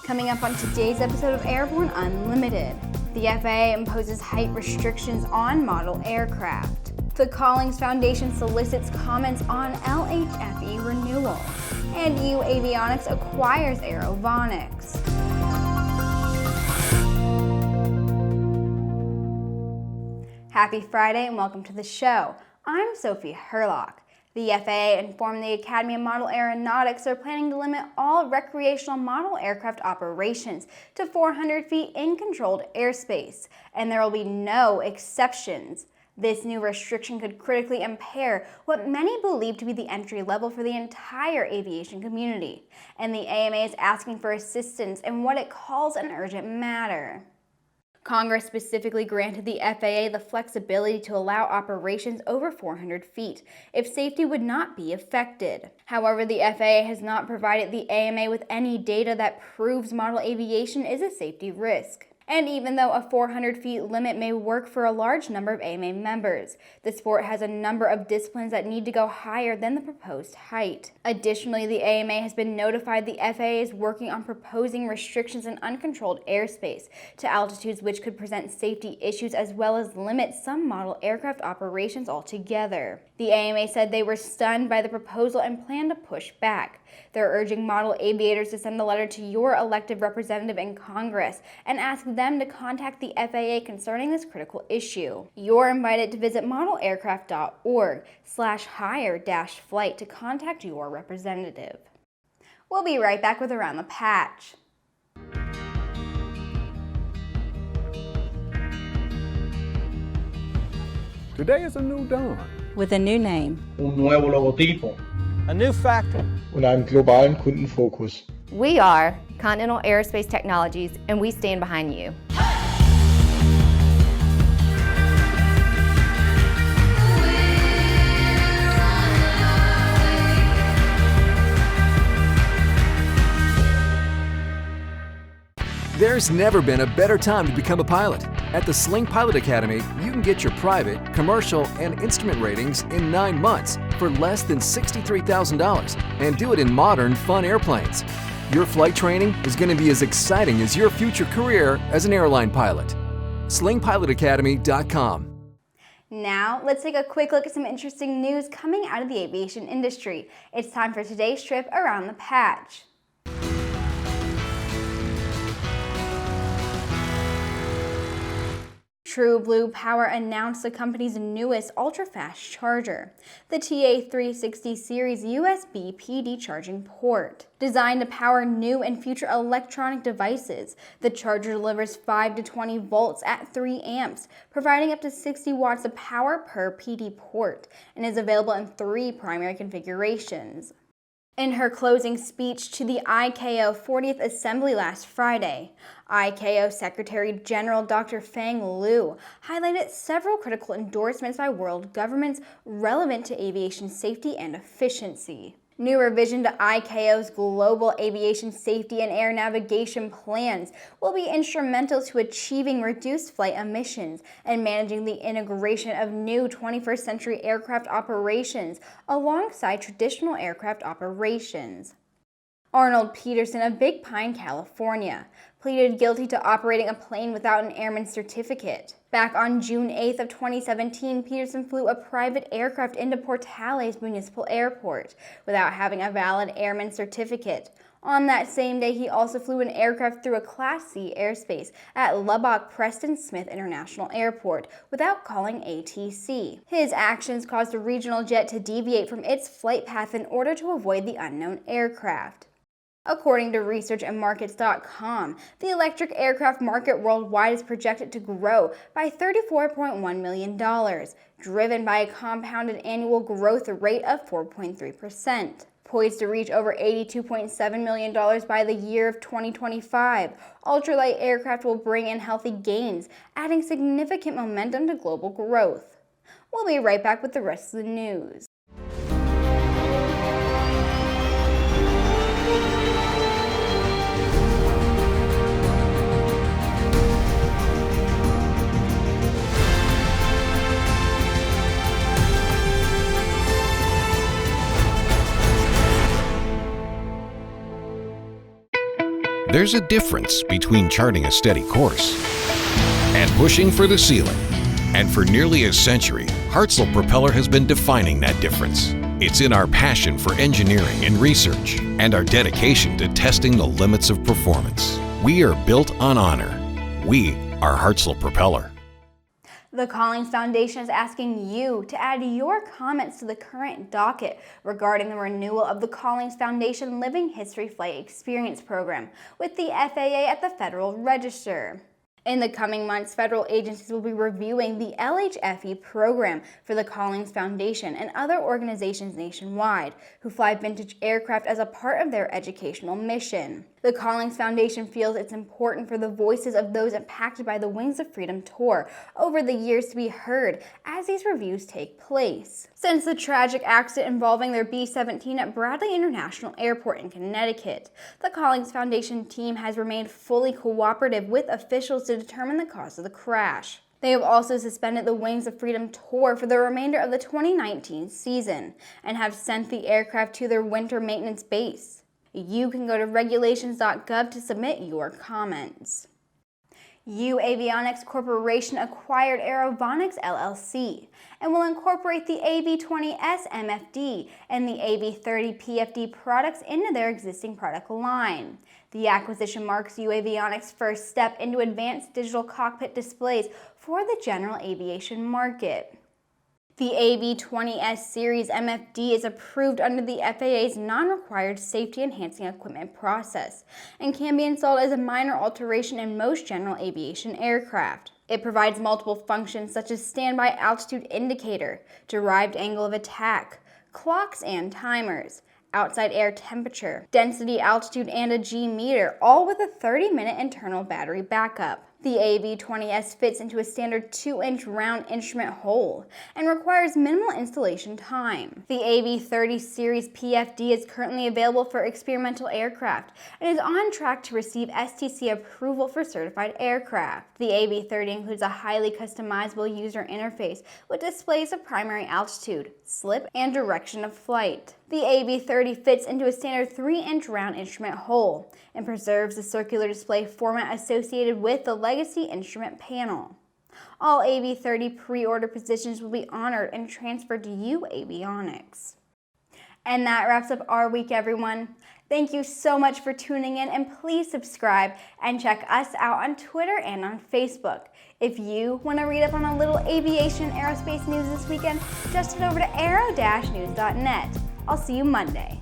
Coming up on today's episode of Airborne Unlimited, the FAA imposes height restrictions on model aircraft. The Collings Foundation solicits comments on LHFE renewal, and uAvionix acquires AeroVonics. Happy Friday and welcome to the show. I'm Sophie Hurlock. The FAA informed the Academy of Model Aeronautics they're planning to limit all recreational model aircraft operations to 400 feet in controlled airspace, and there will be no exceptions. This new restriction could critically impair what many believe to be the entry level for the entire aviation community, and the AMA is asking for assistance in what it calls an urgent matter. Congress specifically granted the FAA the flexibility to allow operations over 400 feet if safety would not be affected. However, the FAA has not provided the AMA with any data that proves model aviation is a safety risk. And even though a 400 feet limit may work for a large number of AMA members, the sport has a number of disciplines that need to go higher than the proposed height. Additionally, the AMA has been notified the FAA is working on proposing restrictions in uncontrolled airspace to altitudes which could present safety issues as well as limit some model aircraft operations altogether. The AMA said they were stunned by the proposal and plan to push back. They're urging model aviators to send a letter to your elected representative in Congress and ask them to contact the FAA concerning this critical issue. You're invited to visit modelaircraft.org/hire-flight to contact your representative. We'll be right back with Around the Patch. Today is a new dawn. With a new name. Un nuevo logotipo. A new factory. Und einem globalen Kundenfokus. We are Continental Aerospace Technologies, and we stand behind you. There's never been a better time to become a pilot. At the Sling Pilot Academy, you can get your private, commercial, and instrument ratings in 9 months for less than $63,000 and do it in modern, fun airplanes. Your flight training is going to be as exciting as your future career as an airline pilot. slingpilotacademy.com. Now, let's take a quick look at some interesting news coming out of the aviation industry. It's time for today's trip Around the Patch. True Blue Power announced the company's newest ultra-fast charger, the TA360 series USB PD charging port. Designed to power new and future electronic devices, the charger delivers 5 to 20 volts at 3 amps, providing up to 60 watts of power per PD port, and is available in 3 primary configurations. In her closing speech to the ICAO 40th Assembly last Friday, ICAO Secretary General Dr. Fang Liu highlighted several critical endorsements by world governments relevant to aviation safety and efficiency. New revision to ICAO's global aviation safety and air navigation plans will be instrumental to achieving reduced flight emissions and managing the integration of new 21st century aircraft operations alongside traditional aircraft operations. Arnold Peterson of Big Pine, California, pleaded guilty to operating a plane without an airman's certificate. Back on June 8th of 2017, Peterson flew a private aircraft into Portales Municipal Airport without having a valid airman's certificate. On that same day, he also flew an aircraft through a Class C airspace at Lubbock Preston Smith International Airport without calling ATC. His actions caused a regional jet to deviate from its flight path in order to avoid the unknown aircraft. According to researchandmarkets.com, the electric aircraft market worldwide is projected to grow by $34.1 million, driven by a compounded annual growth rate of 4.3%. Poised to reach over $82.7 million by the year of 2025, ultralight aircraft will bring in healthy gains, adding significant momentum to global growth. We'll be right back with the rest of the news. There's a difference between charting a steady course and pushing for the ceiling. And for nearly a century, Hartzell Propeller has been defining that difference. It's in our passion for engineering and research and our dedication to testing the limits of performance. We are built on honor. We are Hartzell Propeller. The Collings Foundation is asking you to add your comments to the current docket regarding the renewal of the Collings Foundation Living History Flight Experience Program with the FAA at the Federal Register. In the coming months, federal agencies will be reviewing the LHFE program for the Collings Foundation and other organizations nationwide who fly vintage aircraft as a part of their educational mission. The Collings Foundation feels it's important for the voices of those impacted by the Wings of Freedom tour over the years to be heard as these reviews take place. Since the tragic accident involving their B-17 at Bradley International Airport in Connecticut, the Collings Foundation team has remained fully cooperative with officials to determine the cause of the crash. They have also suspended the Wings of Freedom tour for the remainder of the 2019 season and have sent the aircraft to their winter maintenance base. You can go to regulations.gov to submit your comments. uAvionix Corporation acquired AeroVonics LLC and will incorporate the AV-20S MFD and the AV-30 PFD products into their existing product line. The acquisition marks uAvionix's first step into advanced digital cockpit displays for the general aviation market. The AV-20S series MFD is approved under the FAA's non-required safety enhancing equipment process and can be installed as a minor alteration in most general aviation aircraft. It provides multiple functions such as standby altitude indicator, derived angle of attack, clocks and timers, outside air temperature, density, altitude, and a G meter, all with a 30-minute internal battery backup. The AV-20S fits into a standard 2-inch round instrument hole and requires minimal installation time. The AV-30 series PFD is currently available for experimental aircraft and is on track to receive STC approval for certified aircraft. The AV-30 includes a highly customizable user interface with displays of primary altitude, slip, and direction of flight. The AV-30 fits into a standard 3-inch round instrument hole and preserves the circular display format associated with the legacy instrument panel. All AV-30 pre-order positions will be honored and transferred to uAvionix. And that wraps up our week, everyone. Thank you so much for tuning in, and please subscribe and check us out on Twitter and on Facebook. If you want to read up on a little aviation aerospace news this weekend, just head over to aero-news.net. I'll see you Monday.